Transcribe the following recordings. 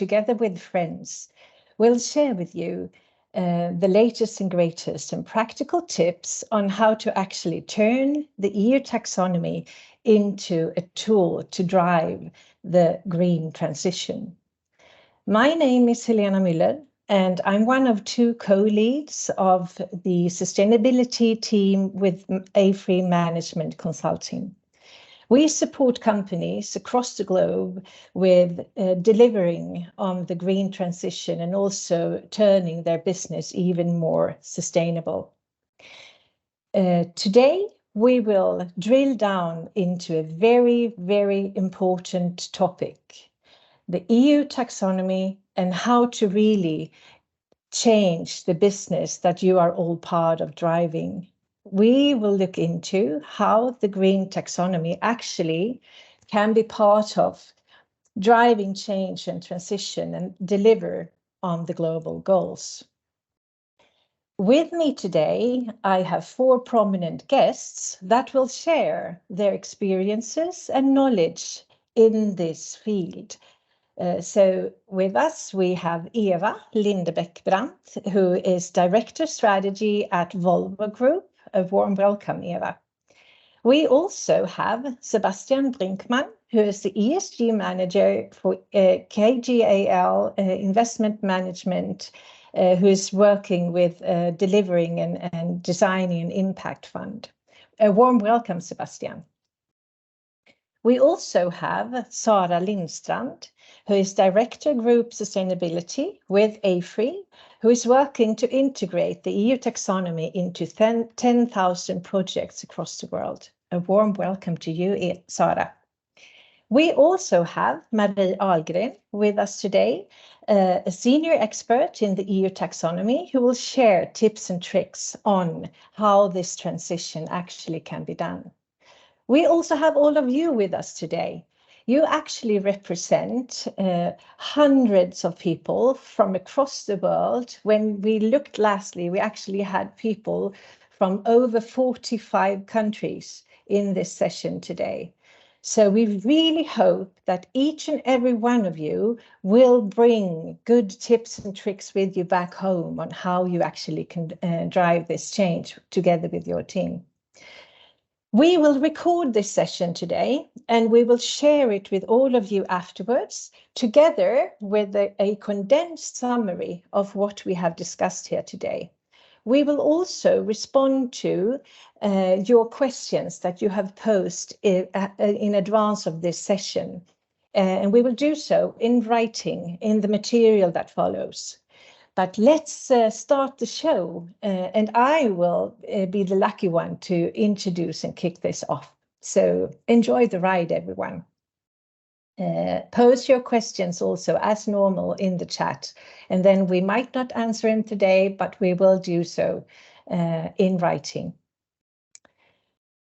together with friends, will share with you the latest and greatest and practical tips on how to actually turn the EU taxonomy into a tool to drive the green transition. My name is Helena Mueller, and I'm one of two co-leads of the sustainability team with AFRY Management Consulting. We support companies across the globe with delivering on the green transition and also turning their business even more sustainable. Today, we will drill down into a very, very important topic, the EU taxonomy and how to really change the business that you are all part of driving. We will look into how the green taxonomy actually can be part of driving change and transition and deliver on the global goals. With me today, I have 4 prominent guests that will share their experiences and knowledge in this field. So with us, we have Eva Lindebäck Brandt, who is Director Strategy at Volvo Group. A warm welcome, Eva. We also have Sebastian Brinkmann, who is the ESG Manager for KGAL Investment Management, who is working with delivering and designing an impact fund. A warm welcome, Sebastian. We also have Sara Lindstrand, who is Director Group Sustainability with AFRY, who is working to integrate the EU taxonomy into 10,000 projects across the world. A warm welcome to you, Sara. We also have Ahlgren with us today, a senior expert in the EU taxonomy who will share tips and tricks on how this transition actually can be done. We also have all of you with us today. You actually represent hundreds of people from across the world. When we looked lastly, we actually had people from over 45 countries in this session today. So we really hope that each and every one of you will bring good tips and tricks with you back home on how you actually can drive this change together with your team. We will record this session today and we will share it with all of you afterwards, together with a condensed summary of what we have discussed here today. We will also respond to your questions that you have posed in advance of this session. And we will do so in writing in the material that follows. But let's start the show, and I will be the lucky one to introduce and kick this off. So enjoy the ride, everyone. Pose your questions also as normal in the chat, and then we might not answer them today, but we will do so in writing.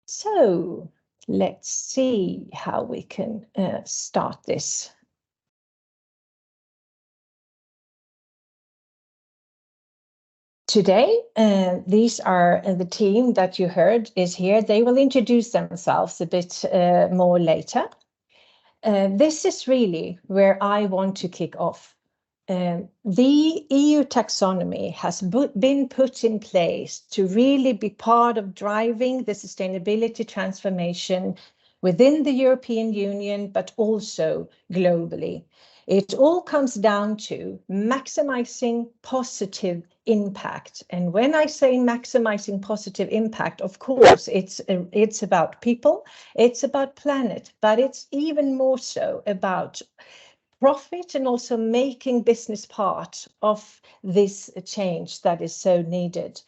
So let's see how we can start this. Today, these are the team that you heard is here. They will introduce themselves a bit more later. This is really where I want to kick off. The EU taxonomy has been put in place to really be part of driving the sustainability transformation within the European Union, but also globally. It all comes down to maximizing positive impact. And when I say maximizing positive impact, of course, it's about people, it's about planet, but it's even more so about profit and also making business part of this change that is so needed.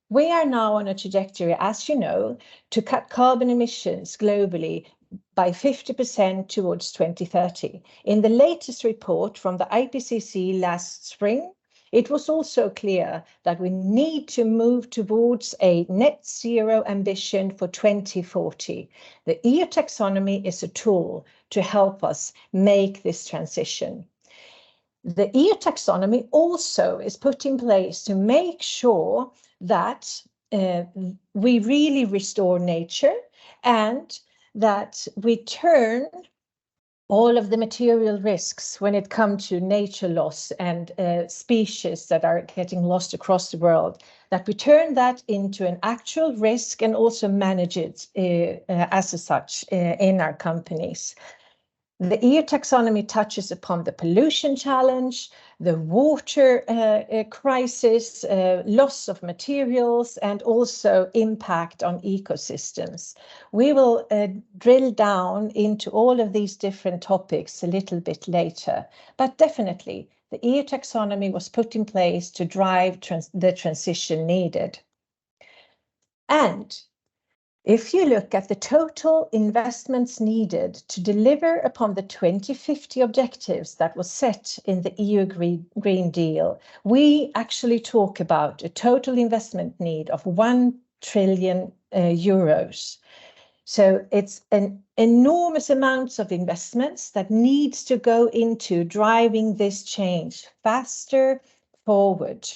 We are now on a trajectory, as you know, to cut carbon emissions globally by 50% towards 2030. In the latest report from the IPCC last spring, it was also clear that we need to move towards a net zero ambition for 2040. The EU taxonomy is a tool to help us make this transition. The EU taxonomy also is put in place to make sure that we really restore nature and that we turn all of the material risks when it comes to nature loss and species that are getting lost across the world, that we turn that into an actual risk and also manage it as such in our companies. The EU taxonomy touches upon the pollution challenge, the water crisis, loss of materials, and also impact on ecosystems. We will drill down into all of these different topics a little bit later, but definitely the EU taxonomy was put in place to drive the transition needed. And if you look at the total investments needed to deliver upon the 2050 objectives that was set in the EU Green Deal, we actually talk about a total investment need of 1 trillion euros. So it's an enormous amounts of investments that needs to go into driving this change faster forward.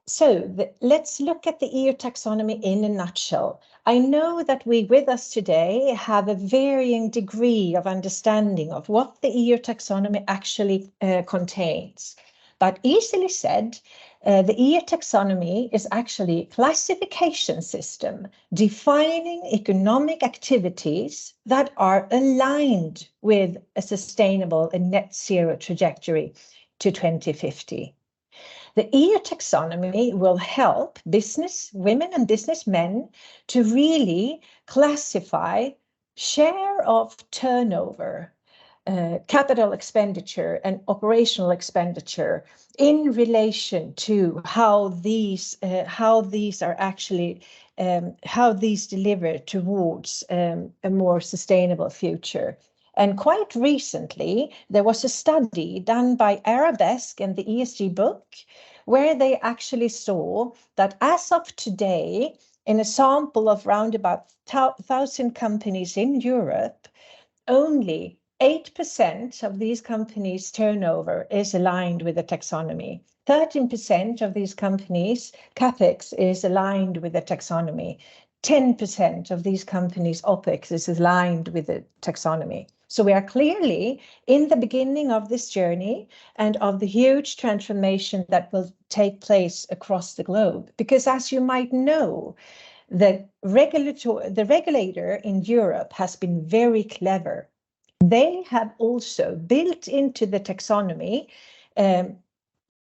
So let's look at the EU taxonomy in a nutshell. I know that we with us today have a varying degree of understanding of what the EU taxonomy actually contains. But easily said, the EU taxonomy is actually a classification system defining economic activities that are aligned with a sustainable and net zero trajectory to 2050. The EU taxonomy will help business women and businessmen to really classify share of turnover, capital expenditure and operational expenditure in relation to how these are actually how these deliver towards a more sustainable future. And quite recently, there was a study done by Arabesque and the ESG book, where they actually saw that as of today, in a sample of round about 1,000 companies in Europe, only 8% of these companies' turnover is aligned with the taxonomy. 13% of these companies' capex is aligned with the taxonomy. 10% of these companies' OPEX is aligned with the taxonomy. So we are clearly in the beginning of this journey and of the huge transformation that will take place across the globe. Because as you might know, the regulator in Europe has been very clever. They have also built into the taxonomy a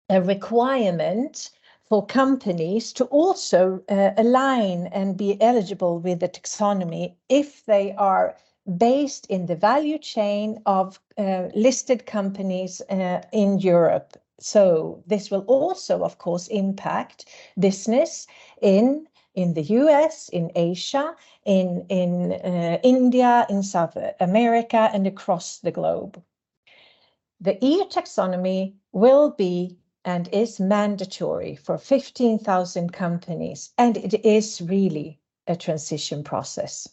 requirement for companies to also align and be eligible with the taxonomy if they are based in the value chain of listed companies in Europe. So this will also, of course, impact business in the US, in Asia, in India, in South America, and across the globe. The EU taxonomy will be and is mandatory for 15,000 companies, and it is really a transition process.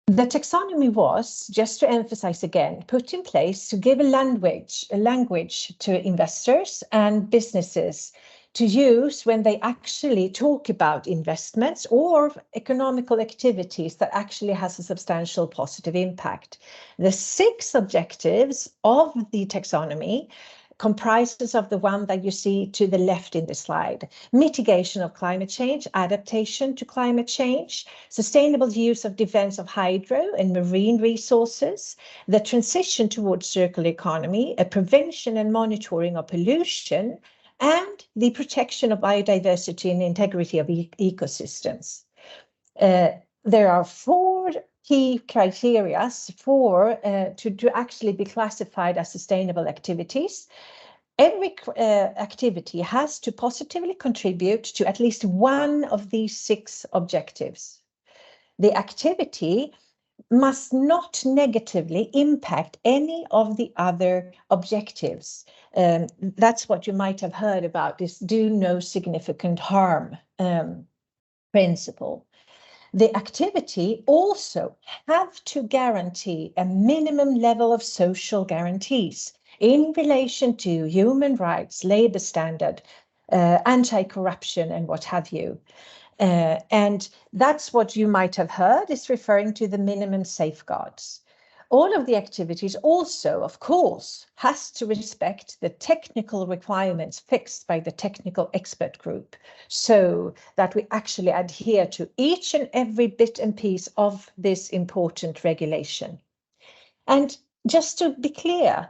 The taxonomy was, just to emphasize again, put in place to give a language to investors and businesses to use when they actually talk about investments or economical activities that actually has a substantial positive impact. The 6 objectives of the taxonomy comprises of the one that you see to the left in the slide: mitigation of climate change, adaptation to climate change, sustainable use of defense of hydro and marine resources, the transition towards circular economy, a prevention and monitoring of pollution, and the protection of biodiversity and integrity of ecosystems. There are 4 key criteria for to actually be classified as sustainable activities. Every activity has to positively contribute to at least one of these 6 objectives. The activity must not negatively impact any of the other objectives. That's what you might have heard about, this do no significant harm principle. The activity also have to guarantee a minimum level of social guarantees in relation to human rights, labor standard, anti-corruption, and what have you. And that's what you might have heard is referring to the minimum safeguards. all of the activities also, of course, has to respect the technical requirements fixed by the technical expert group, so that we actually adhere to each and every bit and piece of this important regulation. And just to be clear,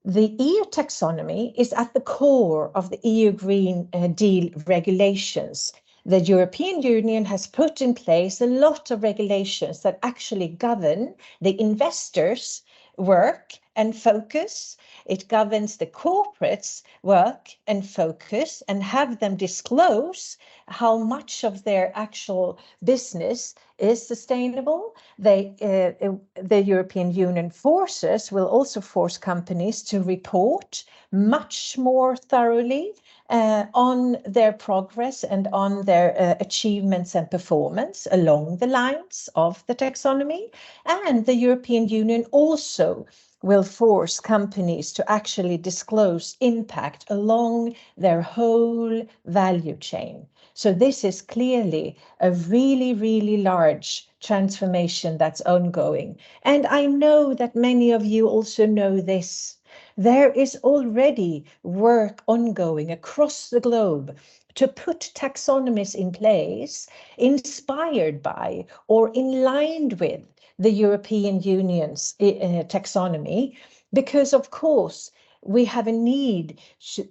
the EU taxonomy is at the core of the EU Green Deal regulations. The European Union has put in place a lot of regulations that actually govern the investors' work and focus. It governs the corporates' work and focus, and have them disclose how much of their actual business is sustainable. The European Union forces will also force companies to report much more thoroughly on their progress and on their achievements and performance along the lines of the taxonomy. And the European Union also will force companies to actually disclose impact along their whole value chain. So this is clearly a really, really large transformation that's ongoing. And I know that many of you also know this. There is already work ongoing across the globe to put taxonomies in place inspired by or in line with the European Union's taxonomy, because of course we have a need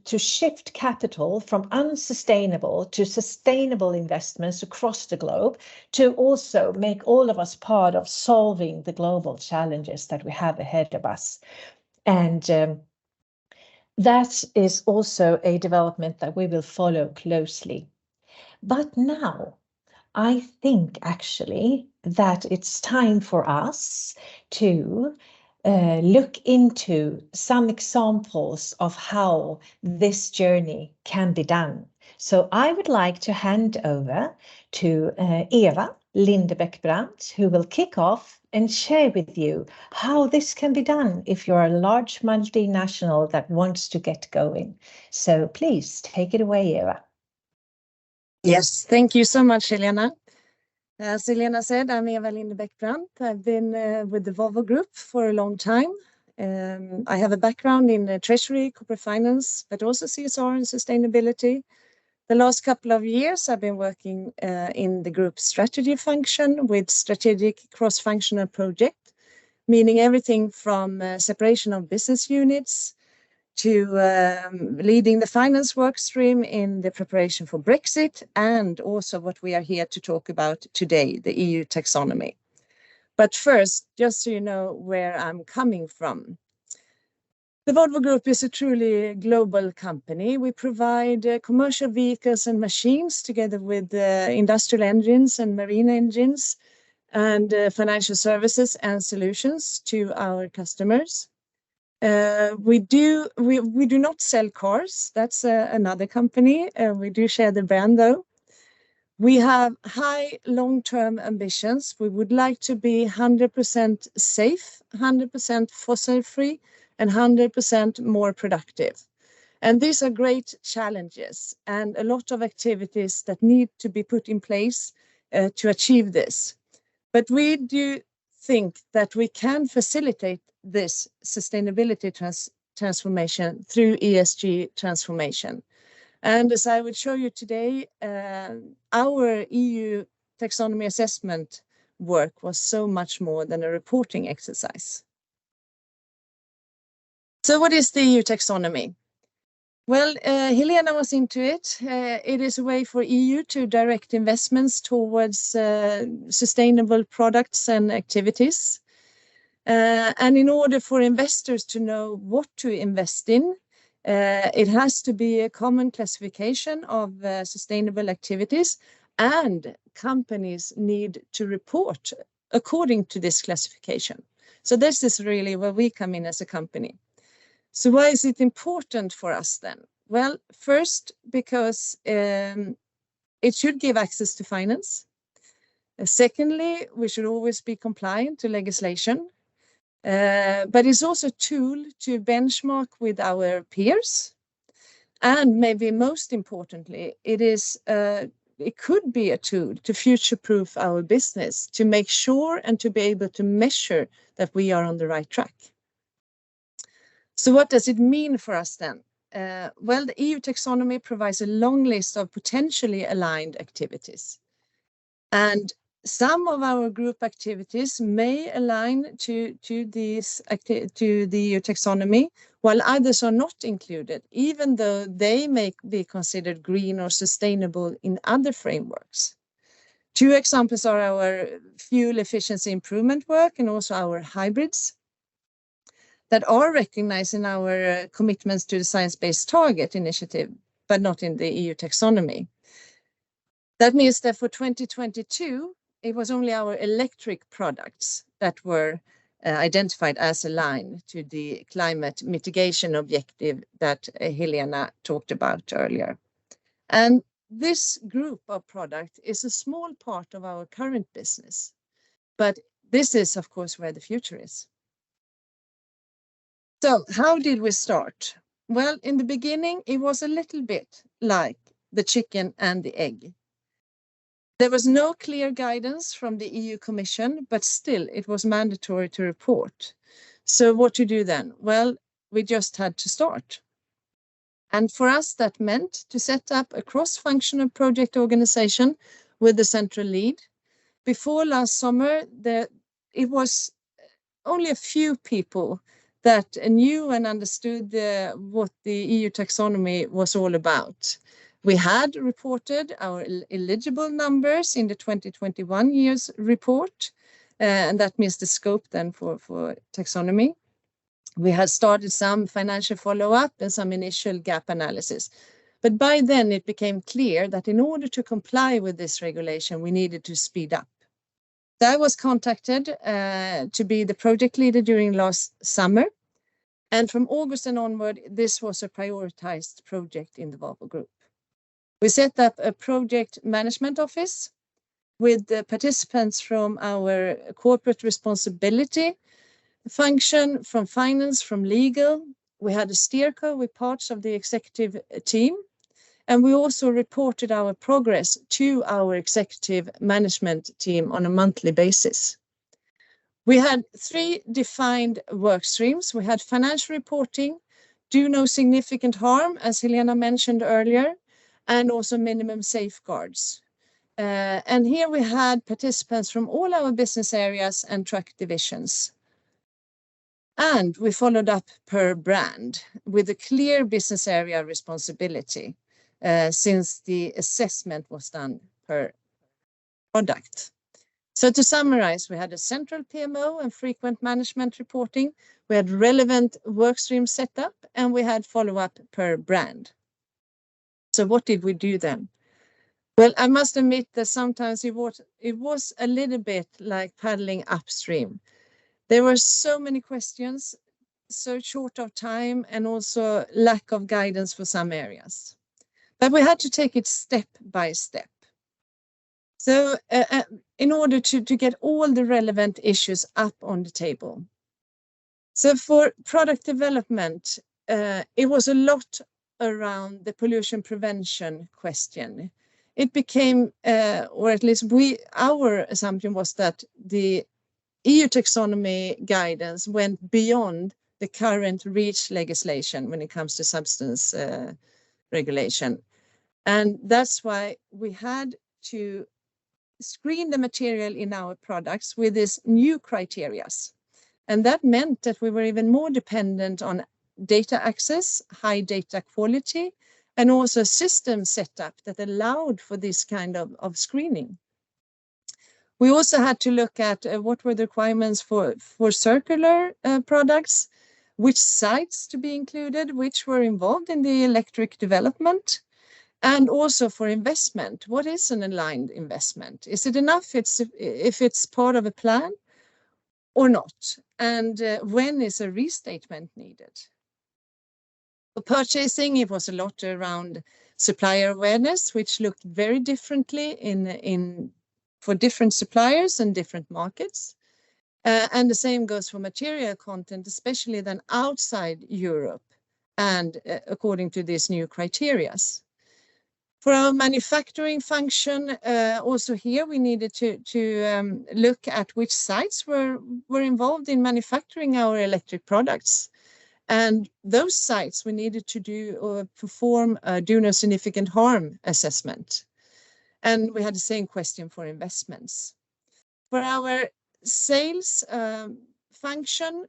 to shift capital from unsustainable to sustainable investments across the globe, to also make all of us part of solving the global challenges that we have ahead of us. And that is also a development that we will follow closely. But now, I think actually that it's time for us to look into some examples of how this journey can be done. So I would like to hand over to Eva Lindebäck Brandt, who will kick off and share with you how this can be done if you're a large multinational that wants to get going. So please take it away, Eva. Yes, thank you so much, Helena. As Helena said, I'm Eva Lindebäck Brandt. I've been with the Volvo Group for a long time. I have a background in treasury, corporate finance, but also CSR and sustainability. The last couple of years, I've been working in the group strategy function with strategic cross-functional project, meaning everything from separation of business units to leading the finance work stream in the preparation for Brexit, and also what we are here to talk about today, the EU taxonomy. But first, just so you know where I'm coming from. The Volvo Group is a truly global company. We provide commercial vehicles and machines together with industrial engines and marine engines and financial services and solutions to our customers. We do not sell cars. That's another company. We do share the brand though. We have high long-term ambitions. We would like to be 100% safe, 100% fossil-free, and 100% more productive. And these are great challenges and a lot of activities that need to be put in place to achieve this. But we do think that we can facilitate this sustainability transformation through ESG transformation. And as I will show you today, our EU taxonomy assessment work was so much more than a reporting exercise. So what is the EU taxonomy? Well, Helena was into it. It is a way for EU to direct investments towards sustainable products and activities. And in order for investors to know what to invest in, it has to be a common classification of sustainable activities, and companies need to report according to this classification. So this is really where we come in as a company. So why is it important for us then? Well, first, because it should give access to finance. Secondly, we should always be compliant to legislation. But it's also a tool to benchmark with our peers. And maybe most importantly, it is a it could be a tool to future-proof our business, to make sure and to be able to measure that we are on the right track. So what does it mean for us then? Well, the EU Taxonomy provides a long list of potentially aligned activities. And some of our group activities may align to the EU Taxonomy, while others are not included, even though they may be considered green or sustainable in other frameworks. Two examples are our fuel efficiency improvement work and also our hybrids that are recognized in our commitments to the Science-Based Target Initiative, but not in the EU Taxonomy. That means that for 2022, it was only our electric products that were identified as aligned to the climate mitigation objective that Helena talked about earlier. And this group of products is a small part of our current business, but this is, of course, where the future is. So how did we start? Well, in the beginning, it was a little bit like the chicken and the egg. There was no clear guidance from the EU Commission, but still it was mandatory to report. So what to do then? Well, we just had to start. And for us, that meant to set up a cross-functional project organization with the central lead. Before last summer, it was only a few people that knew and understood what the EU Taxonomy was all about. We had reported our eligible numbers in the 2021 year's report, and that means the scope then for taxonomy. We had started some financial follow-up and some initial gap analysis. But by then it became clear that in order to comply with this regulation, we needed to speed up. So I was contacted to be the project leader during last summer. And from August and onward, this was a prioritized project in the Volvo Group. We set up a project management office with the participants from our corporate responsibility function, from finance, from legal. We had a steerco with parts of the executive team. And we also reported our progress to our executive management team on a monthly basis. We had 3 defined work streams. We had financial reporting, do no significant harm, as Helena mentioned earlier, and also minimum safeguards. And here we had participants from all our business areas and truck divisions. And we followed up per brand with a clear business area responsibility, since the assessment was done per product. So to summarize, we had a central PMO and frequent management reporting. We had relevant work streams set up, and we had follow-up per brand. So what did we do then? Well, I must admit that sometimes it was a little bit like paddling upstream. There were so many questions, so short of time, and also lack of guidance for some areas. But we had to take it step by step. So in order to get all the relevant issues up on the table. So for product development, it was a lot around the pollution prevention question. It became, or at least our assumption was that the EU taxonomy guidance went beyond the current REACH legislation when it comes to substance regulation. And that's why we had to screen the material in our products with these new criteria. And that meant that we were even more dependent on data access, high data quality, and also a system setup that allowed for this kind of screening. We also had to look at what were the requirements for circular products, which sites to be included, which were involved in the electric development, and also for investment. What is an aligned investment? Is it enough if it's part of a plan or not? And when is a restatement needed? For purchasing, it was a lot around supplier awareness, which looked very differently for different suppliers and different markets. And the same goes for material content, especially then outside Europe and according to these new criteria. For our manufacturing function, also here we needed to look at which sites were involved in manufacturing our electric products. And those sites we needed to do or perform a do no significant harm assessment. And we had the same question for investments. For our sales function,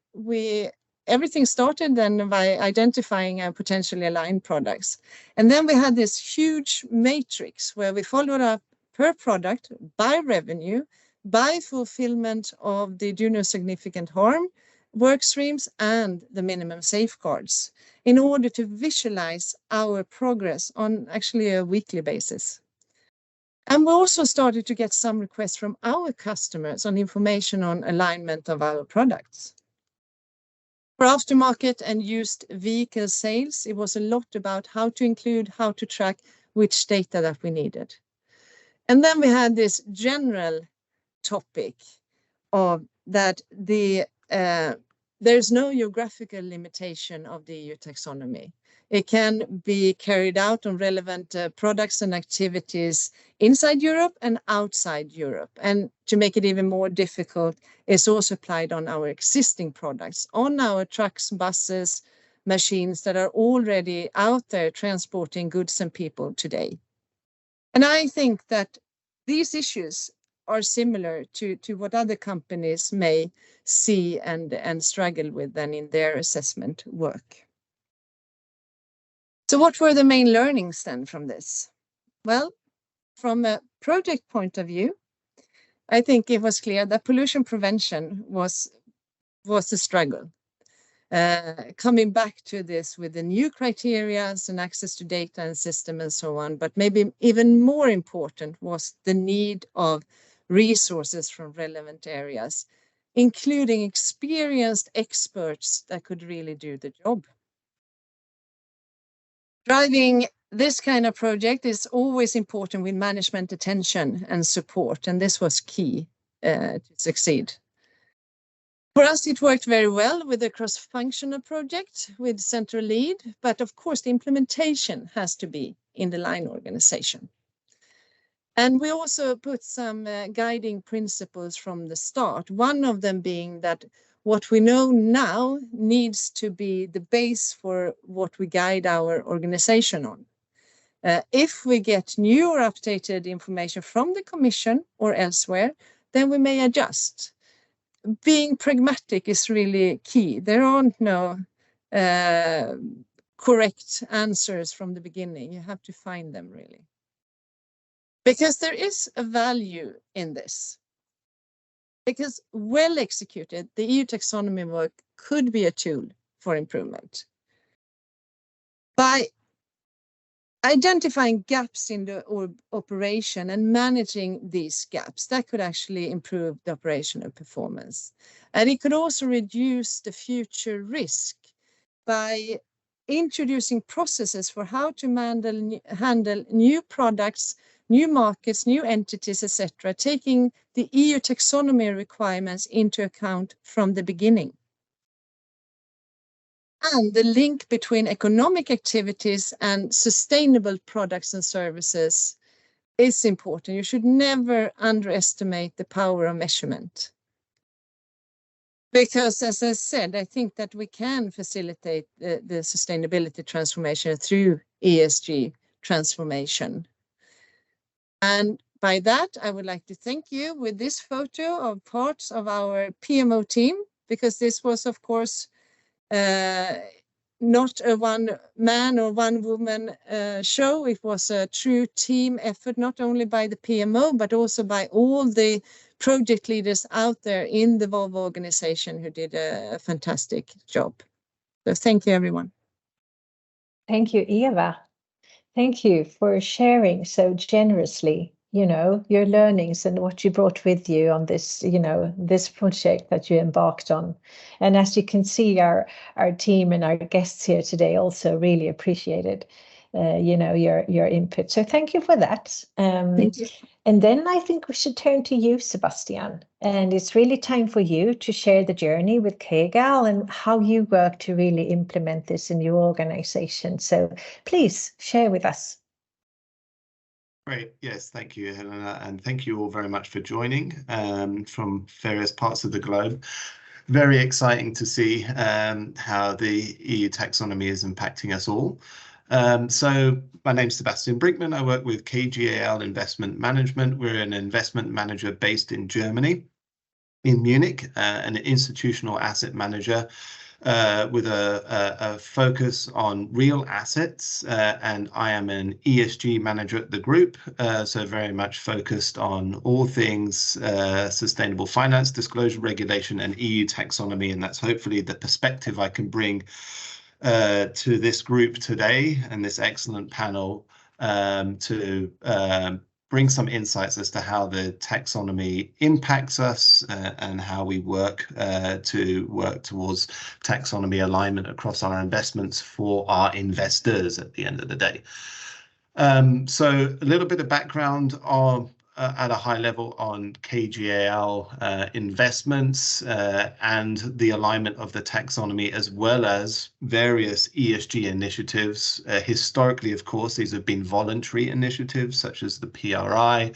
everything started then by identifying our potentially aligned products. And then we had this huge matrix where we followed up per product by revenue, by fulfillment of the do no significant harm work streams and the minimum safeguards in order to visualize our progress on actually a weekly basis. And we also started to get some requests from our customers on information on alignment of our products. For aftermarket and used vehicle sales, it was a lot about how to include, how to track which data that we needed. And then we had this general topic of that there's no geographical limitation of the EU taxonomy. It can be carried out on relevant products and activities inside Europe and outside Europe. And to make it even more difficult, it's also applied on our existing products, on our trucks, buses, machines that are already out there transporting goods and people today. And I think that these issues are similar to what other companies may see and struggle with then in their assessment work. So what were the main learnings then from this? Well, from a project point of view, I think it was clear that pollution prevention was a struggle. Coming back to this with the new criteria and access to data and system and so on, but maybe even more important was the need of resources from relevant areas, including experienced experts that could really do the job. Driving this kind of project is always important with management attention and support, and this was key to succeed. For us, it worked very well with a cross-functional project with central lead, but of course the implementation has to be in the line organization. And we also put some guiding principles from the start, one of them being that what we know now needs to be the base for what we guide our organization on. If we get new or updated information from the Commission or elsewhere, then we may adjust. Being pragmatic is really key. There aren't no correct answers from the beginning. You have to find them really. Because there is a value in this. Because well executed, the EU taxonomy work could be a tool for improvement. By identifying gaps in the operation and managing these gaps, that could actually improve the operational performance. And it could also reduce the future risk by introducing processes for how to handle new products, new markets, new entities, etc., taking the EU taxonomy requirements into account from the beginning. And the link between economic activities and sustainable products and services is important. You should never underestimate the power of measurement. Because, as I said, I think that we can facilitate the sustainability transformation through ESG transformation. And by that, I would like to thank you with this photo of parts of our PMO team, because this was, of course, not a one man or one woman show. It was a true team effort, not only by the PMO, but also by all the project leaders out there in the Volvo organization who did a fantastic job. So thank you, everyone. Thank you, Eva. Thank you for sharing so generously, your learnings and what you brought with you on this, this project that you embarked on. And as you can see, our team and our guests here today also really appreciated, your input. So thank you for that. Thank you. And then I think we should turn to you, Sebastian. And it's really time for you to share the journey with KGAL and how you work to really implement this in your organization. So please share with us. Great. Yes, thank you, Helena, and thank you all very much for joining from various parts of the globe. Very exciting to see how the EU taxonomy is impacting us all. So my name's Sebastian Brinkmann. I work with KGAL Investment Management. We're an investment manager based in Germany, in Munich, an institutional asset manager with a focus on real assets, and I am an ESG manager at the group, so very much focused on all things sustainable finance, disclosure regulation, and EU taxonomy, and that's hopefully the perspective I can bring to this group today and this excellent panel to bring some insights as to how the taxonomy impacts us and how we work towards taxonomy alignment across our investments for our investors at the end of the day. So a little bit of background on at a high level on KGAL investments and the alignment of the taxonomy, as well as various ESG initiatives. Historically, of course, these have been voluntary initiatives such as the PRI.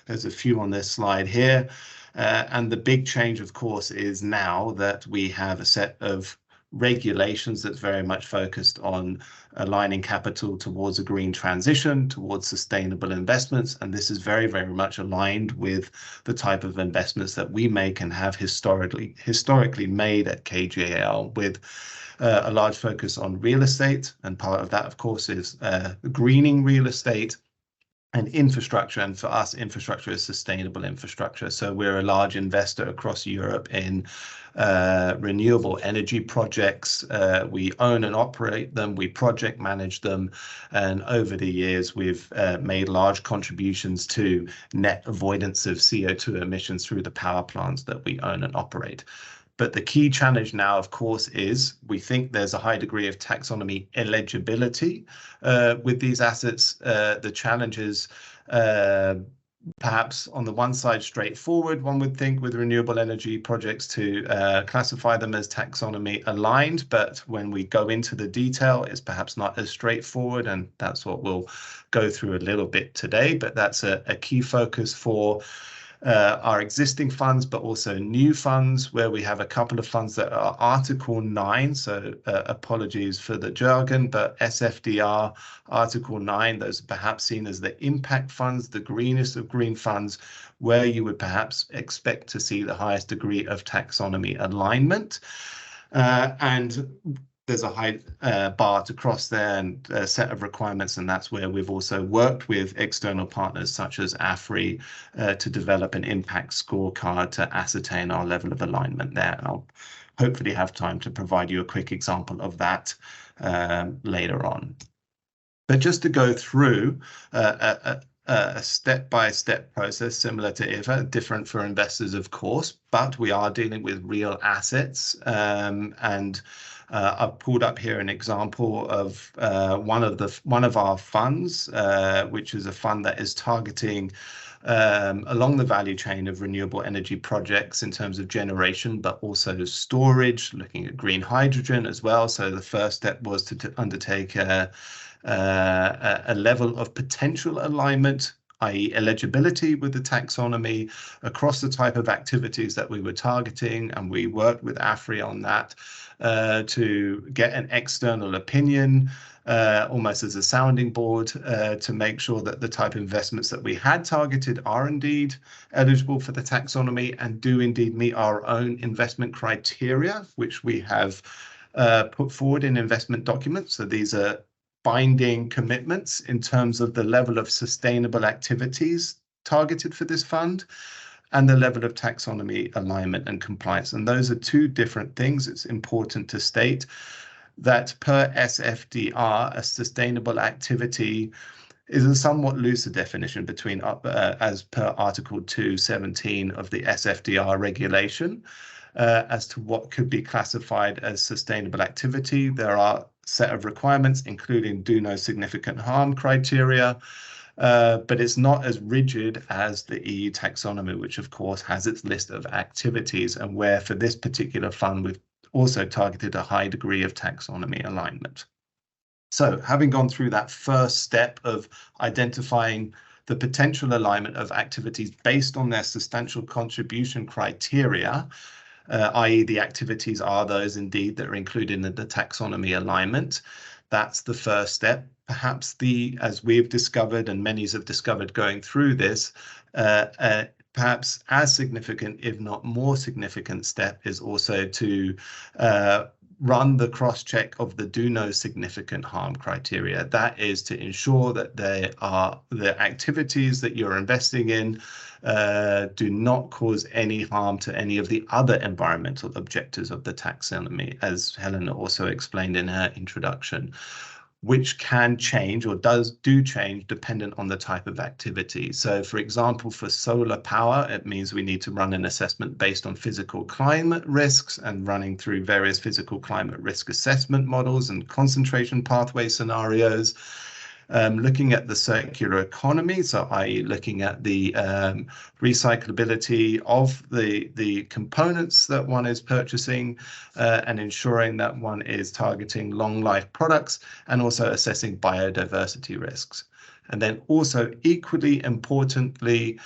There's a few on this slide here. And the big change, of course, is now that we have a set of regulations that's very much focused on aligning capital towards a green transition, towards sustainable investments. And this is very, very much aligned with the type of investments that we make and have historically made at KGAL, with a large focus on real estate. And part of that, of course, is greening real estate and infrastructure. And for us, infrastructure is sustainable infrastructure. So we're a large investor across Europe in renewable energy projects. We own and operate them, we project manage them, and over the years we've made large contributions to net avoidance of CO2 emissions through the power plants that we own and operate. But the key challenge now, of course, is we think there's a high degree of taxonomy eligibility with these assets. The challenge is perhaps on the one side straightforward, one would think, with renewable energy projects to classify them as taxonomy aligned, but when we go into the detail, it's perhaps not as straightforward, and that's what we'll go through a little bit today. But that's a key focus for our existing funds, but also new funds, where we have a couple of funds that are Article 9, so apologies for the jargon, but SFDR, Article 9, those are perhaps seen as the impact funds, the greenest of green funds, where you would perhaps expect to see the highest degree of taxonomy alignment. And there's a high bar to cross there and a set of requirements, and that's where we've also worked with external partners such as AFRY to develop an impact scorecard to ascertain our level of alignment there. I'll hopefully have time to provide you a quick example of that later on. But just to go through a step-by-step process similar to IFA, different for investors, of course, but we are dealing with real assets, and I've pulled up here an example of one of our funds, which is a fund that is targeting along the value chain of renewable energy projects in terms of generation, but also storage, looking at green hydrogen as well. So the first step was to undertake a level of potential alignment, i.e. eligibility with the taxonomy across the type of activities that we were targeting, and we worked with AFRY on that to get an external opinion, almost as a sounding board, to make sure that the type of investments that we had targeted are indeed eligible for the taxonomy and do indeed meet our own investment criteria, which we have put forward in investment documents. So these are binding commitments in terms of the level of sustainable activities targeted for this fund and the level of taxonomy alignment and compliance. And those are two different things. It's important to state that per SFDR, a sustainable activity is a somewhat looser definition between as per Article 217 of the SFDR regulation as to what could be classified as sustainable activity. There are a set of requirements, including do no significant harm criteria, but it's not as rigid as the EU taxonomy, which of course has its list of activities, and where for this particular fund we've also targeted a high degree of taxonomy alignment. So having gone through that first step of identifying the potential alignment of activities based on their substantial contribution criteria, i.e. the activities are those indeed that are included in the taxonomy alignment. That's the first step. Perhaps as we've discovered and many have discovered going through this, perhaps as significant, if not more significant step is also to run the cross-check of the do no significant harm criteria. That is to ensure that the activities that you're investing in do not cause any harm to any of the other environmental objectives of the taxonomy, as Helena also explained in her introduction, which can change or do change dependent on the type of activity. So for example, for solar power, it means we need to run an assessment based on physical climate risks and running through various physical climate risk assessment models and concentration pathway scenarios. Looking at the circular economy, so i.e. looking at the recyclability of the components that one is purchasing and ensuring that one is targeting long life products, and also assessing biodiversity risks. And then also equally importantly,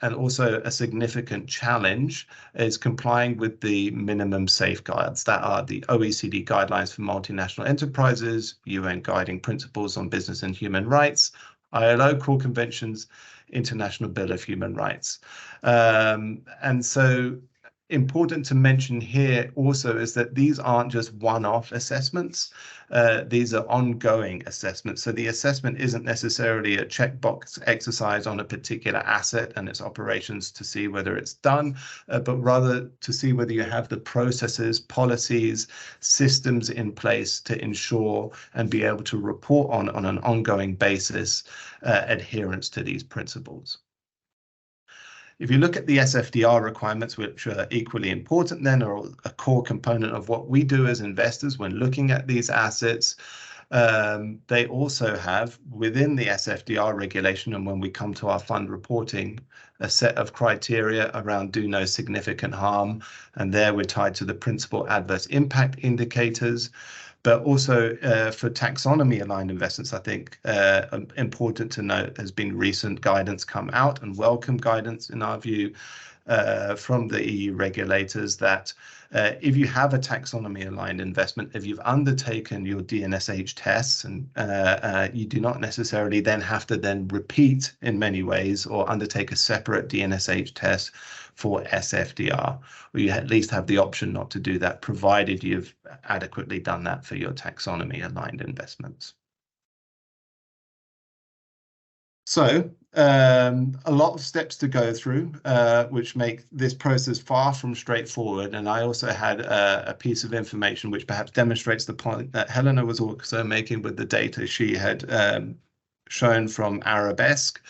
and also a significant challenge is complying with the minimum safeguards that are the OECD guidelines for multinational enterprises, UN guiding principles on business and human rights, ILO core conventions, International Bill of Human Rights. And so important to mention here also is that these aren't just one-off assessments. These are ongoing assessments. So the assessment isn't necessarily a checkbox exercise on a particular asset and its operations to see whether it's done, but rather to see whether you have the processes, policies, systems in place to ensure and be able to report on an ongoing basis adherence to these principles. If you look at the SFDR requirements, which are equally important then, or a core component of what we do as investors when looking at these assets, they also have within the SFDR regulation, and when we come to our fund reporting, a set of criteria around do no significant harm, and there we're tied to the principal adverse impact indicators. But also for taxonomy aligned investments, I think important to note has been recent guidance come out, and welcome guidance in our view from the EU regulators, that if you have a taxonomy aligned investment, if you've undertaken your DNSH tests, and you do not necessarily then have to then repeat in many ways or undertake a separate DNSH test for SFDR, or you at least have the option not to do that, provided you've adequately done that for your taxonomy aligned investments. So a lot of steps to go through, which make this process far from straightforward. And I also had a piece of information which perhaps demonstrates the point that Helena was also making with the data she had shown from Arabesque.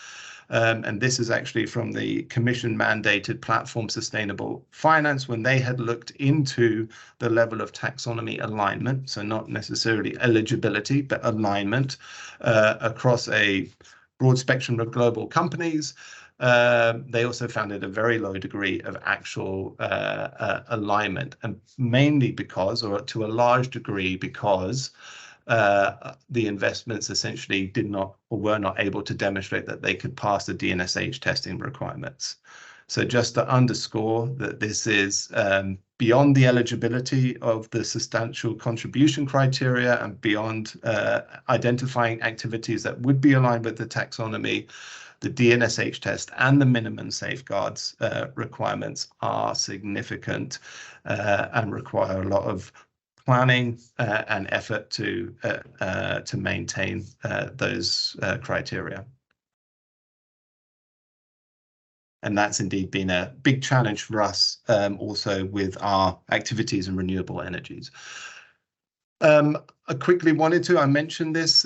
And this is actually from the Commission-mandated Platform Sustainable Finance, when they had looked into the level of taxonomy alignment, so not necessarily eligibility, but alignment across a broad spectrum of global companies. They also found it a very low degree of actual alignment, and mainly because, or to a large degree because, the investments essentially did not or were not able to demonstrate that they could pass the DNSH testing requirements. So just to underscore that this is beyond the eligibility of the substantial contribution criteria and beyond identifying activities that would be aligned with the taxonomy, the DNSH test and the minimum safeguards requirements are significant and require a lot of planning and effort to maintain those criteria. And that's indeed been a big challenge for us also with our activities in renewable energies. I quickly wanted to, I mentioned this,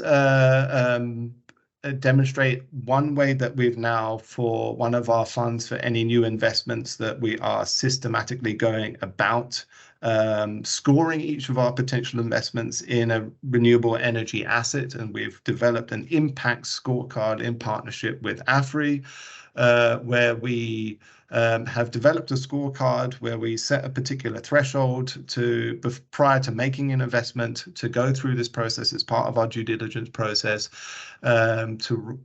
demonstrate one way that we've now, for one of our funds, for any new investments, that we are systematically going about scoring each of our potential investments in a renewable energy asset. And we've developed an impact scorecard in partnership with AFRY. where we have developed a scorecard where we set a particular threshold prior to making an investment to go through this process as part of our due diligence process, to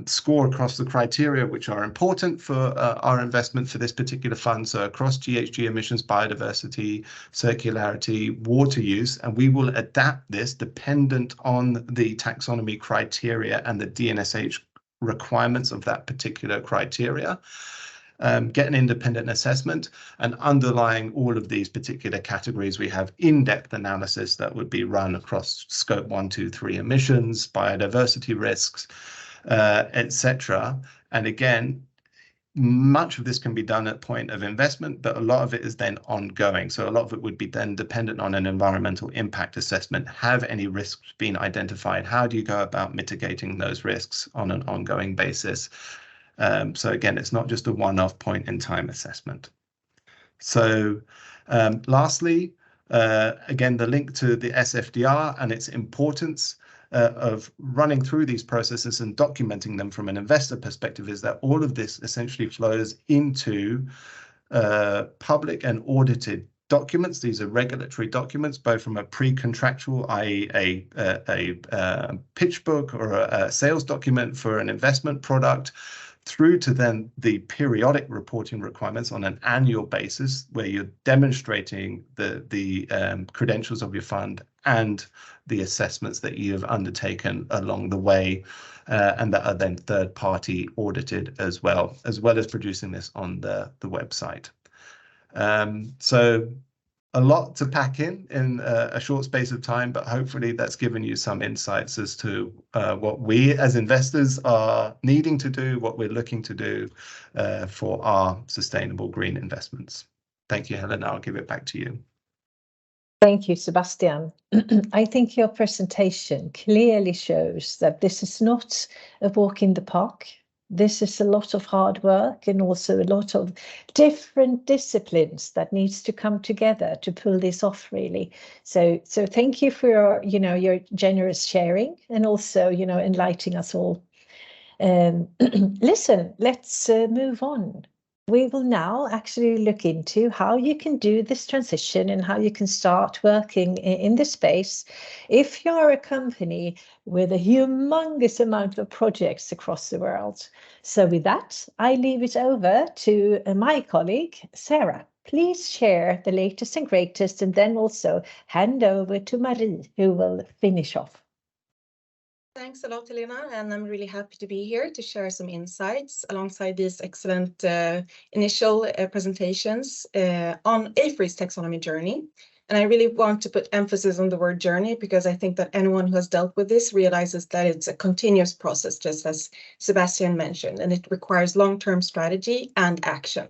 score across the criteria which are important for our investment for this particular fund. So across GHG emissions, biodiversity, circularity, water use, and we will adapt this dependent on the taxonomy criteria and the DNSH requirements of that particular criteria. Get an independent assessment, and underlying all of these particular categories, we have in-depth analysis that would be run across scope 1, 2, 3 emissions, biodiversity risks, etc. And again, much of this can be done at point of investment, but a lot of it is then ongoing. So a lot of it would be then dependent on an environmental impact assessment. Have any risks been identified? How do you go about mitigating those risks on an ongoing basis? So again, it's not just a one-off point in time assessment. So lastly, again, the link to the SFDR and its importance of running through these processes and documenting them from an investor perspective is that all of this essentially flows into public and audited documents. These are regulatory documents, both from a pre-contractual, i.e. a pitch book or a sales document for an investment product, through to then the periodic reporting requirements on an annual basis, where you're demonstrating the credentials of your fund and the assessments that you have undertaken along the way, and that are then third-party audited as well as producing this on the website. So a lot to pack in a short space of time, but hopefully that's given you some insights as to what we as investors are needing to do, what we're looking to do for our sustainable green investments. Thank you, Helena. I'll give it back to you. Thank you, Sebastian. I think your presentation clearly shows that this is not a walk in the park. This is a lot of hard work and also a lot of different disciplines that needs to come together to pull this off, really. So thank you for your generous sharing and also, enlightening us all. Listen, let's move on. We will now actually look into how you can do this transition and how you can start working in this space if you're a company with a humongous amount of projects across the world. So with that, I leave it over to my colleague, Sara. Please share the latest and greatest, and then also hand over to Marie, who will finish off. Thanks a lot, Helena, and I'm really happy to be here to share some insights alongside these excellent initial presentations on AFRY's taxonomy journey. And I really want to put emphasis on the word journey, because I think that anyone who has dealt with this realizes that it's a continuous process, just as Sebastian mentioned, and it requires long-term strategy and action.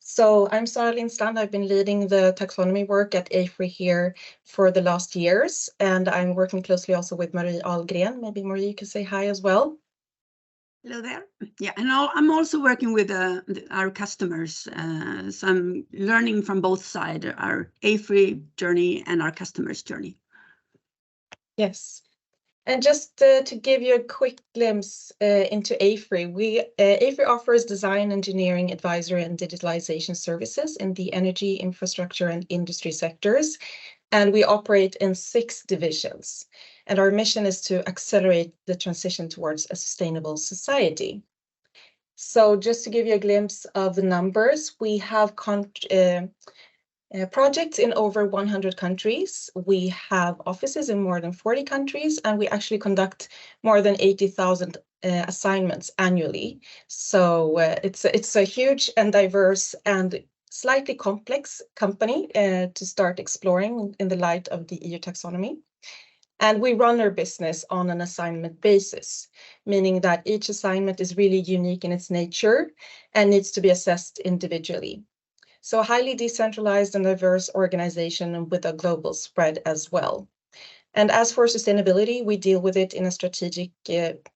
So I'm Sara Lindstrand. I've been leading the taxonomy work at AFRY here for the last years, and I'm working closely also with Marie Ahlgren. Maybe Marie, you can say hi as well. Hello there. Yeah, and I'm also working with our customers, so I'm learning from both sides, our AFRY journey and our customers' journey. Yes. And just to give you a quick glimpse into AFRY, AFRY offers design, engineering, advisory, and digitalization services in the energy, infrastructure, and industry sectors. And we operate in 6 divisions. And our mission is to accelerate the transition towards a sustainable society. So just to give you a glimpse of the numbers, we have projects in over 100 countries. We have offices in more than 40 countries, and we actually conduct more than 80,000 assignments annually. So it's a huge and diverse and slightly complex company to start exploring in the light of the EU taxonomy. And we run our business on an assignment basis, meaning that each assignment is really unique in its nature and needs to be assessed individually. So a highly decentralized and diverse organization with a global spread as well. And as for sustainability, we deal with it in a strategic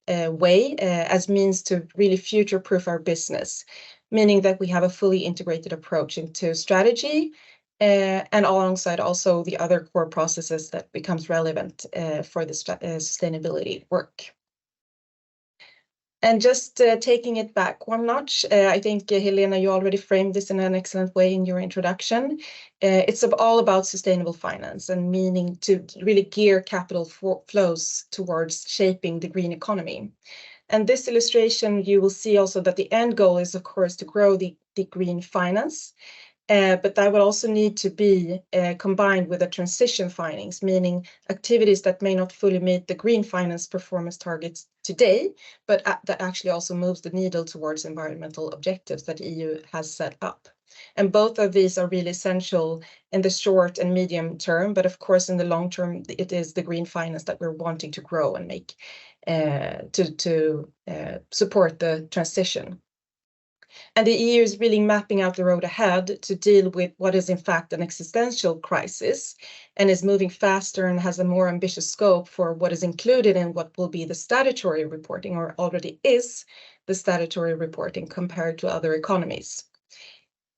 way as means to really future-proof our business, meaning that we have a fully integrated approach into strategy and alongside also the other core processes that becomes relevant for the sustainability work. And just taking it back one notch, I think, Helena, you already framed this in an excellent way in your introduction. It's all about sustainable finance and meaning to really gear capital flows towards shaping the green economy. And this illustration, you will see also that the end goal is, of course, to grow the green finance. But that would also need to be combined with the transition findings, meaning activities that may not fully meet the green finance performance targets today, but that actually also moves the needle towards environmental objectives that EU has set up. And both of these are really essential in the short and medium term, but of course in the long term, it is the green finance that we're wanting to grow and make to support the transition. And the EU is really mapping out the road ahead to deal with what is in fact an existential crisis and is moving faster and has a more ambitious scope for what is included in what will be the statutory reporting, or already is the statutory reporting compared to other economies.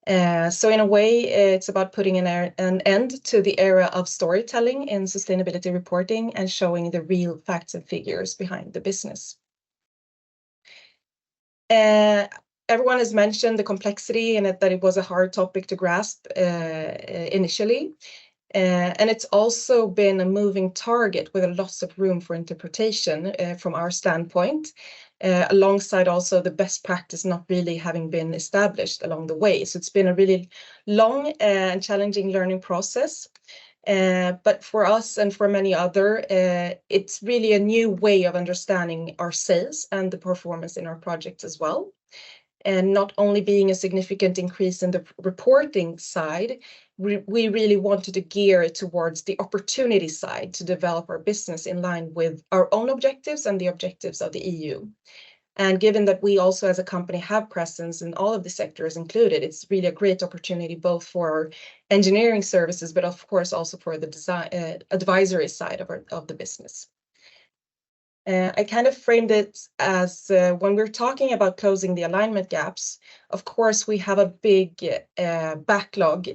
So in a way, it's about putting an end to the era of storytelling in sustainability reporting and showing the real facts and figures behind the business. Everyone has mentioned the complexity and that it was a hard topic to grasp initially. And it's also been a moving target with a lot of room for interpretation from our standpoint, alongside also the best practice not really having been established along the way. So it's been a really long and challenging learning process. But for us and for many other, it's really a new way of understanding our sales and the performance in our projects as well. And not only being a significant increase in the reporting side, we really wanted to gear it towards the opportunity side to develop our business in line with our own objectives and the objectives of the EU. And given that we also as a company have presence in all of the sectors included, it's really a great opportunity both for our engineering services, but of course also for the design, advisory side of the business. I kind of framed it as when we're talking about closing the alignment gaps, of course, we have a big backlog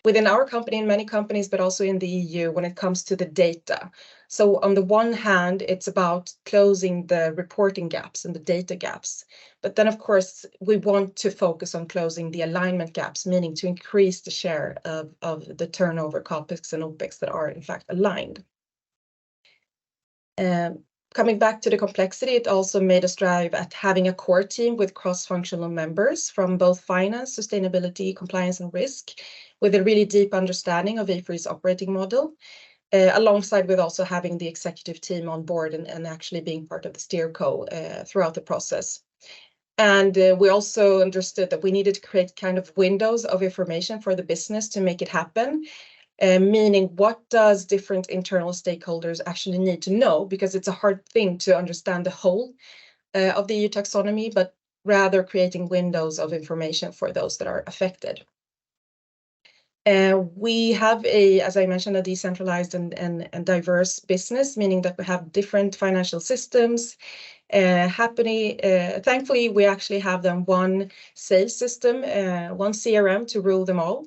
within our company and many companies, but also in the EU when it comes to the data. So on the one hand, it's about closing the reporting gaps and the data gaps. But then, of course, we want to focus on closing the alignment gaps, meaning to increase the share of the turnover, CAPEX and OPEX that are in fact aligned. Coming back to the complexity, it also made us strive at having a core team with cross-functional members from both finance, sustainability, compliance, and risk, with a really deep understanding of AFRY's operating model, alongside with also having the executive team on board and actually being part of the steerco throughout the process. And we also understood that we needed to create kind of windows of information for the business to make it happen. Meaning what does different internal stakeholders actually need to know, because it's a hard thing to understand the whole of the EU taxonomy, but rather creating windows of information for those that are affected. We have as I mentioned, a decentralized and diverse business, meaning that we have different financial systems happening. Thankfully, we actually have them one sales system, one CRM to rule them all.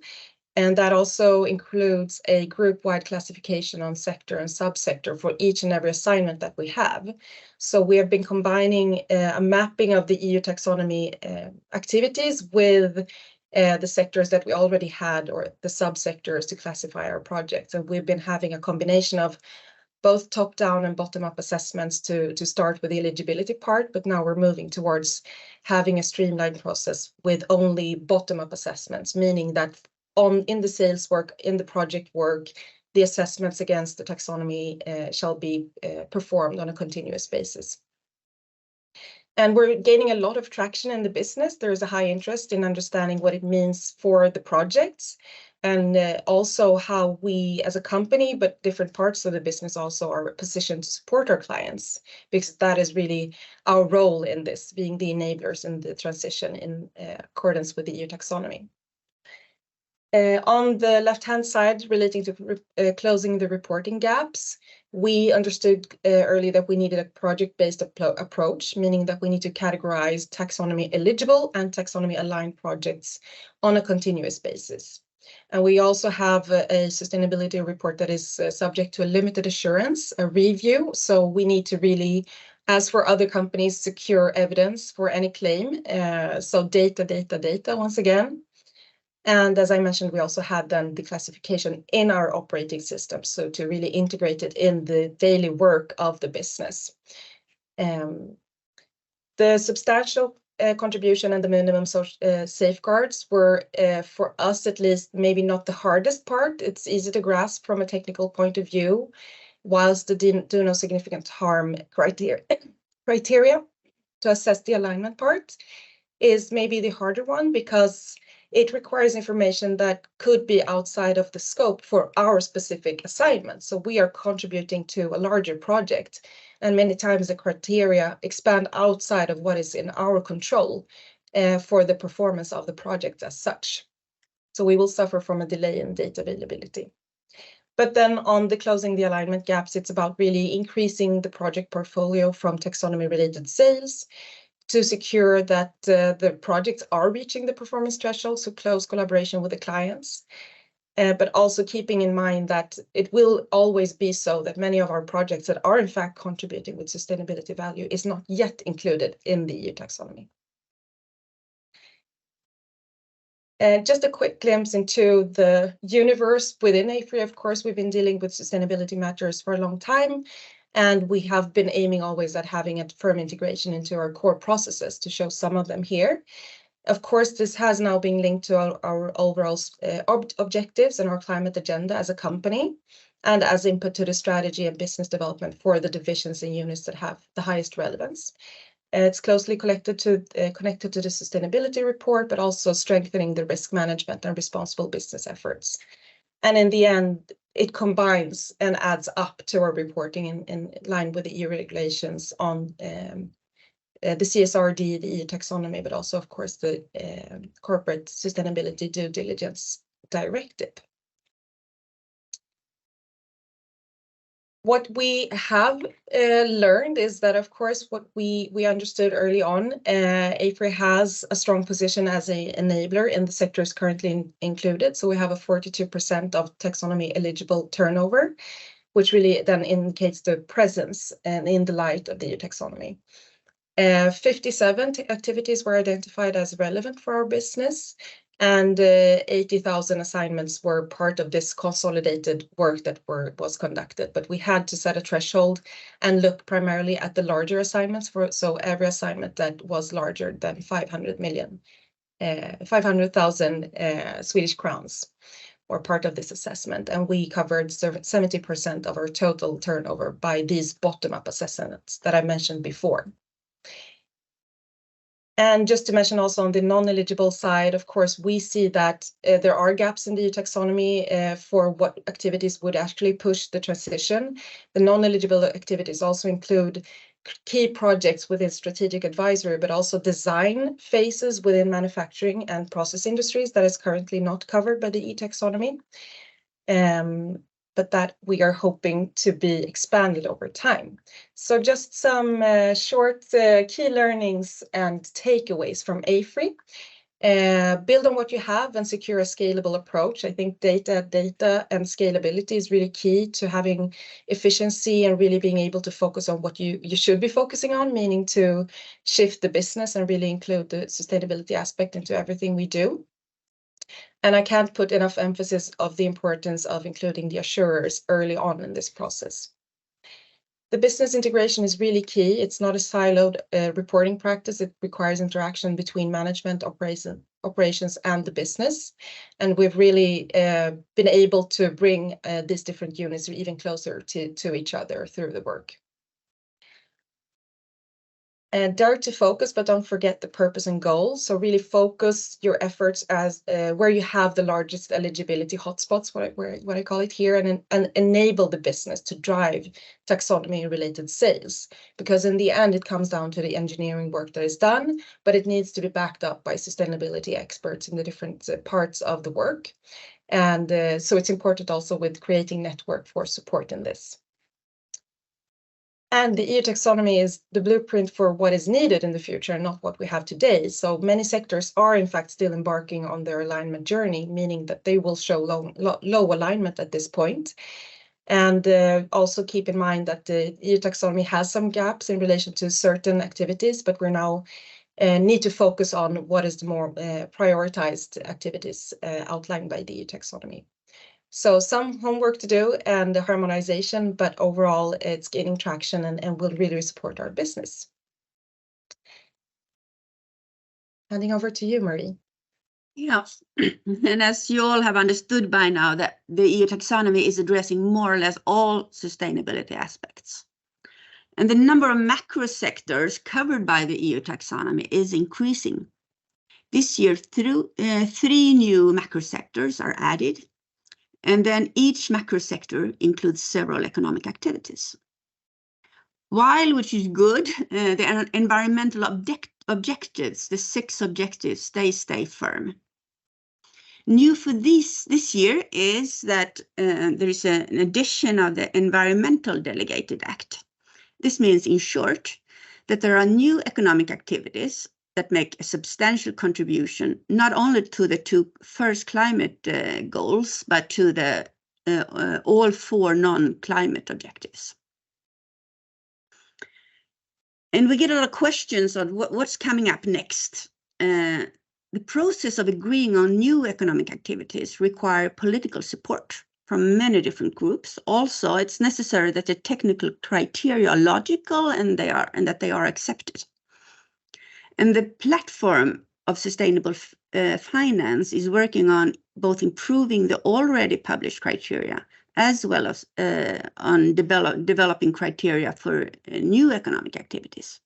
And that also includes a group-wide classification on sector and subsector for each and every assignment that we have. So we have been combining a mapping of the EU taxonomy activities with the sectors that we already had, or the subsectors, to classify our projects. And we've been having a combination of both top-down and bottom-up assessments to start with the eligibility part, but now we're moving towards having a streamlined process with only bottom-up assessments, meaning that in the sales work, in the project work, the assessments against the taxonomy shall be performed on a continuous basis. And we're gaining a lot of traction in the business. There is a high interest in understanding what it means for the projects, and also how we as a company, but different parts of the business also, are positioned to support our clients, because that is really our role in this, being the enablers in the transition in accordance with the EU taxonomy. On the left-hand side, relating to closing the reporting gaps, we understood early that we needed a project-based approach, meaning that we need to categorize taxonomy eligible and taxonomy aligned projects on a continuous basis. And we also have a sustainability report that is subject to a limited assurance, a review. So we need to really As for other companies, secure evidence for any claim. So data once again. And as I mentioned, we also had then the classification in our operating system, so to really integrate it in the daily work of the business. The substantial contribution and the minimum safeguards were, for us at least, maybe not the hardest part. It's easy to grasp from a technical point of view, whilst the do no significant harm criteria to assess the alignment part is maybe the harder one, because it requires information that could be outside of the scope for our specific assignment. So we are contributing to a larger project, and many times the criteria expand outside of what is in our control for the performance of the project as such. So we will suffer from a delay in data availability. But then on the closing the alignment gaps, it's about really increasing the project portfolio from taxonomy-related sales to secure that the projects are reaching the performance threshold, so close collaboration with the clients. But also keeping in mind that it will always be so that many of our projects that are in fact contributing with sustainability value is not yet included in the EU taxonomy. Just a quick glimpse into the universe within AFRY. Of course, we've been dealing with sustainability matters for a long time, and we have been aiming always at having a firm integration into our core processes, to show some of them here. Of course, this has now been linked to our overall objectives and our climate agenda as a company, and as input to the strategy and business development for the divisions and units that have the highest relevance. It's closely connected to the sustainability report, but also strengthening the risk management and responsible business efforts. And in the end, it combines and adds up to our reporting in line with the EU regulations on the CSRD, the EU taxonomy, but also, of course, the corporate sustainability due diligence directive. What we have learned is that, of course, what we understood early on, AFRY has a strong position as an enabler in the sectors currently included. So we have a 42% of taxonomy eligible turnover, which really then indicates the presence and in the light of the EU taxonomy. 57 activities were identified as relevant for our business, and 80,000 assignments were part of this consolidated work that was conducted. But we had to set a threshold and look primarily at the larger assignments, so every assignment that was larger than 500,000 Swedish crowns were part of this assessment. And we covered 70% of our total turnover by these bottom-up assessments that I mentioned before. And just to mention also on the non-eligible side, of course, we see that there are gaps in the EU taxonomy for what activities would actually push the transition. The non-eligible activities also include key projects within strategic advisory, but also design phases within manufacturing and process industries that is currently not covered by the EU taxonomy. But that we are hoping to be expanded over time. So just some short key learnings and takeaways from AFRY. Build on what you have and secure a scalable approach. I think data and scalability is really key to having efficiency and really being able to focus on what you should be focusing on, meaning to shift the business and really include the sustainability aspect into everything we do. And I can't put enough emphasis of the importance of including the assurers early on in this process. The business integration is really key. It's not a siloed reporting practice. It requires interaction between management, operations, and the business. And we've really been able to bring these different units even closer to each other through the work. And dare to focus, but don't forget the purpose and goals. So really focus your efforts as where you have the largest eligibility hotspots, what I call it here, and enable the business to drive taxonomy-related sales. Because in the end, it comes down to the engineering work that is done, but it needs to be backed up by sustainability experts in the different parts of the work. And so it's important also with creating network for support in this. And the EU taxonomy is the blueprint for what is needed in the future and not what we have today. So many sectors are in fact still embarking on their alignment journey, meaning that they will show low alignment at this point. And also keep in mind that the EU taxonomy has some gaps in relation to certain activities, but we're now need to focus on what is the more prioritized activities outlined by the EU taxonomy. So some homework to do and the harmonization, but overall it's gaining traction and will really support our business. Handing over to you, Marie. Yeah, and as you all have understood by now, that the EU taxonomy is addressing more or less all sustainability aspects. And the number of macro sectors covered by the EU taxonomy is increasing. This year, 3 new macro sectors are added, and then each macro sector includes several economic activities. While, which is good, the environmental objectives, the 6 objectives, they stay firm. New for this year is that there is an addition of the Environmental Delegated Act. This means, in short, that there are new economic activities that make a substantial contribution, not only to the 2 first climate goals, but to the all 4 non-climate objectives. And we get a lot of questions on what's coming up next. The process of agreeing on new economic activities require political support from many different groups. Also, it's necessary that the technical criteria are logical and that they are accepted. And the platform of sustainable finance is working on both improving the already published criteria as well as on developing criteria for new economic activities.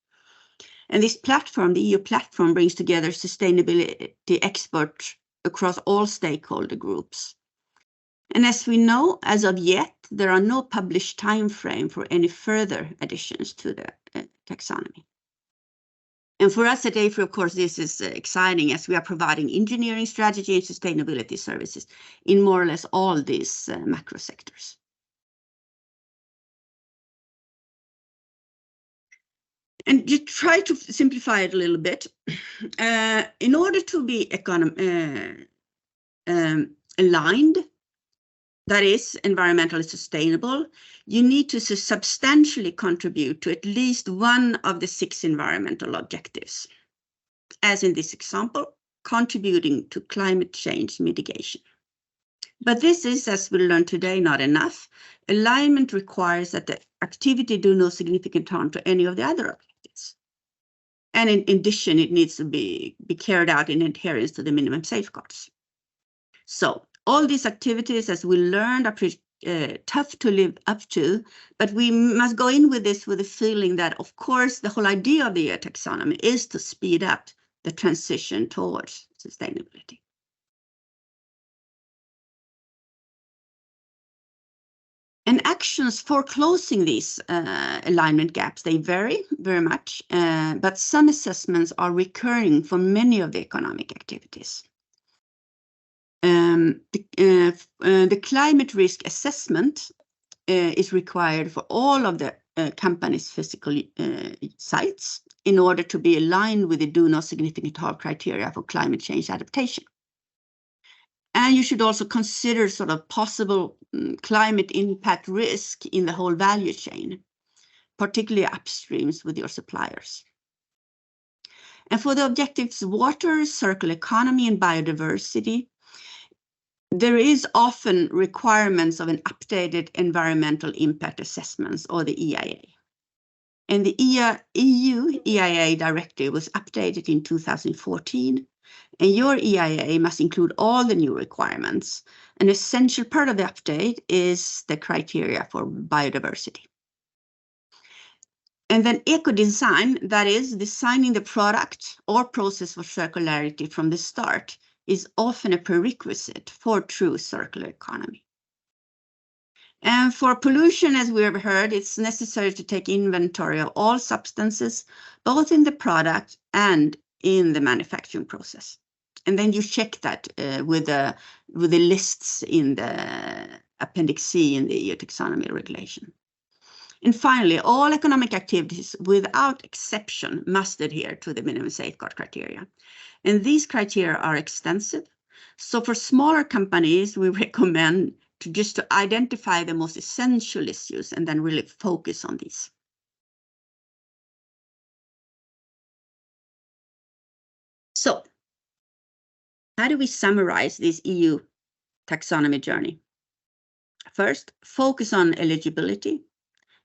And this platform, the EU platform, brings together sustainability experts across all stakeholder groups. And as we know, as of yet, there are no published time frame for any further additions to the taxonomy. And for us at AFRY, of course, this is exciting as we are providing engineering, strategy, and sustainability services in more or less all these macro sectors. And you try to simplify it a little bit. In order to be aligned, that is environmentally sustainable, you need to substantially contribute to at least one of the 6 environmental objectives. As in this example, contributing to climate change mitigation. But this is, as we'll learn today, not enough. Alignment requires that the activity do no significant harm to any of the other objectives. And in addition, it needs to be carried out in adherence to the minimum safeguards. So all these activities, as we learned, are pretty tough to live up to, but we must go in with this with a feeling that, of course, the whole idea of the EU taxonomy is to speed up the transition towards sustainability. And actions for closing these alignment gaps, they vary very much, but some assessments are recurring for many of the economic activities. The climate risk assessment is required for all of the company's physical sites in order to be aligned with the do no significant harm criteria for climate change adaptation. And you should also consider sort of possible climate impact risk in the whole value chain, particularly upstreams with your suppliers. And for the objectives water, circular economy, and biodiversity, there is often requirements of an updated environmental impact assessments, or the EIA. And the EU EIA directive was updated in 2014. And your EIA must include all the new requirements. An essential part of the update is the criteria for biodiversity. And then eco-design, that is designing the product or process for circularity from the start, is often a prerequisite for true circular economy. And for pollution, as we have heard, it's necessary to take inventory of all substances, both in the product and in the manufacturing process. And then you check that with the lists in the Appendix C in the EU taxonomy regulation. And finally, all economic activities without exception must adhere to the minimum safeguard criteria. And these criteria are extensive. So for smaller companies, we recommend to identify the most essential issues and then really focus on these. So, how do we summarize this EU taxonomy journey? First, focus on eligibility.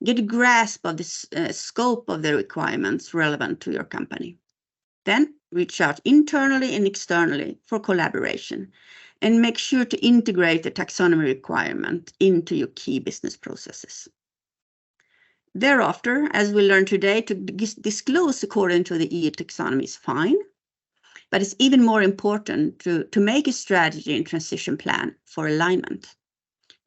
Get a grasp of the scope of the requirements relevant to your company. Then reach out internally and externally for collaboration and make sure to integrate the taxonomy requirement into your key business processes. Thereafter, as we learned today, to disclose according to the EU taxonomy is fine, but it's even more important to make a strategy and transition plan for alignment.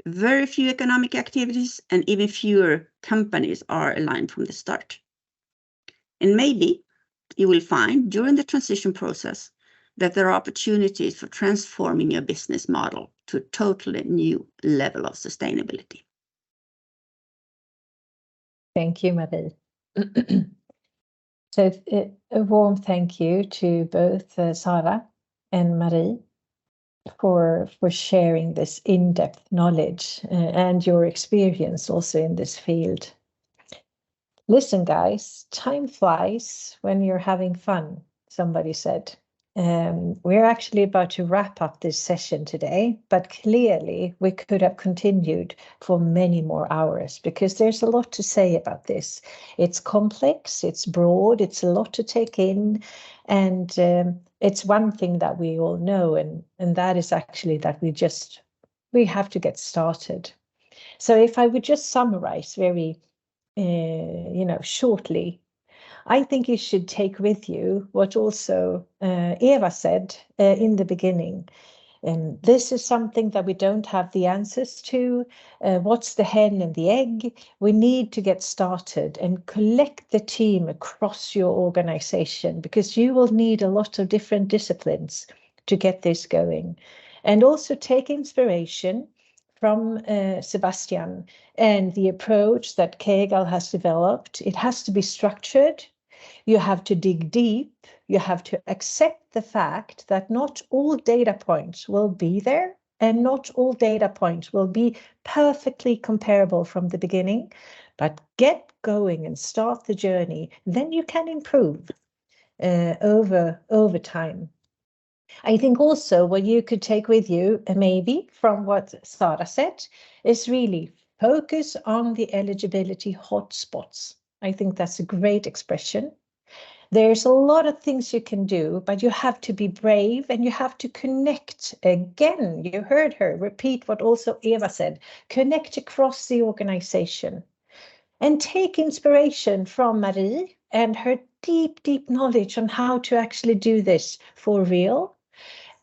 Very few economic activities and even fewer companies are aligned from the start. And maybe you will find during the transition process that there are opportunities for transforming your business model to a totally new level of sustainability. Thank you, Marie. So a warm thank you to both Sara and Marie for sharing this in-depth knowledge and your experience also in this field. Listen, guys, time flies when you're having fun, somebody said. We're actually about to wrap up this session today, but clearly we could have continued for many more hours because there's a lot to say about this. It's complex, it's broad, it's a lot to take in, and it's one thing that we all know, and that is actually that we have to get started. So if I would just summarize very shortly, I think you should take with you what also Eva said in the beginning. This is something that we don't have the answers to. What's the hen and the egg? We need to get started and collect the team across your organization because you will need a lot of different disciplines to get this going. And also take inspiration from Sebastian and the approach that KGAL has developed. It has to be structured. You have to dig deep. You have to accept the fact that not all data points will be there and not all data points will be perfectly comparable from the beginning, but get going and start the journey. Then you can improve over time. I think also what you could take with you, maybe from what Sara said, is really focus on the eligibility hotspots. I think that's a great expression. There's a lot of things you can do, but you have to be brave and you have to connect again. You heard her repeat what also Eva said, connect across the organization and take inspiration from Marie and her deep, deep knowledge on how to actually do this for real.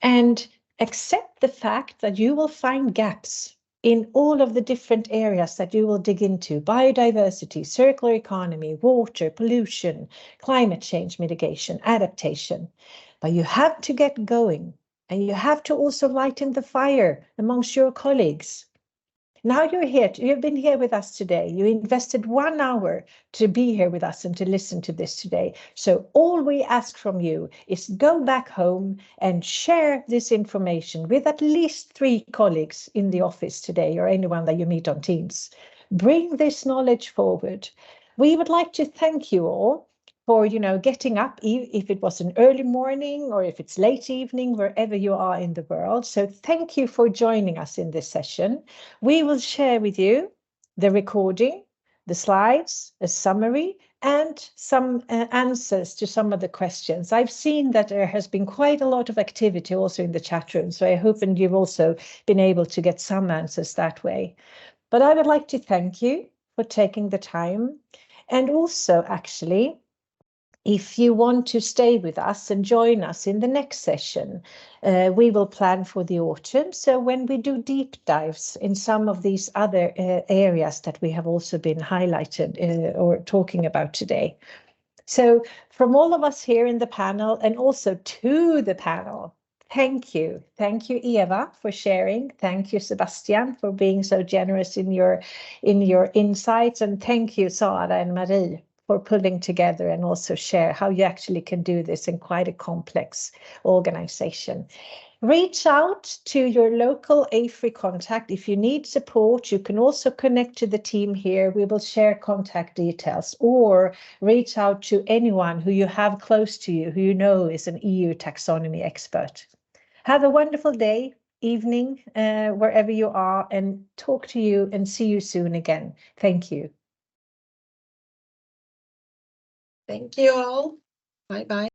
And accept the fact that you will find gaps in all of the different areas that you will dig into: biodiversity, circular economy, water, pollution, climate change mitigation, adaptation. But you have to get going and you have to also lighten the fire amongst your colleagues. Now you're here, you've been here with us today. You invested 1 hour to be here with us and to listen to this today. So all we ask from you is go back home and share this information with at least 3 colleagues in the office today or anyone that you meet on Teams. Bring this knowledge forward. We would like to thank you all for, getting up, if it was an early morning or if it's late evening, wherever you are in the world. So thank you for joining us in this session. We will share with you the recording, the slides, a summary, and some answers to some of the questions. I've seen that there has been quite a lot of activity also in the chat room, so I hope and you've also been able to get some answers that way. But I would like to thank you for taking the time, and also actually, if you want to stay with us and join us in the next session, we will plan for the autumn. So when we do deep dives in some of these other areas that we have also been highlighted or talking about today. So from all of us here in the panel and also to the panel, thank you. Thank you, Eva, for sharing. Thank you, Sebastian, for being so generous in your insights. And thank you, Sara and Marie, for pulling together and also share how you actually can do this in quite a complex organization. Reach out to your local AFRY contact. If you need support, you can also connect to the team here. We will share contact details, or reach out to anyone who you have close to you, who you know is an EU taxonomy expert. Have a wonderful day, evening, wherever you are, and talk to you and see you soon again. Thank you. Thank you all. Bye bye.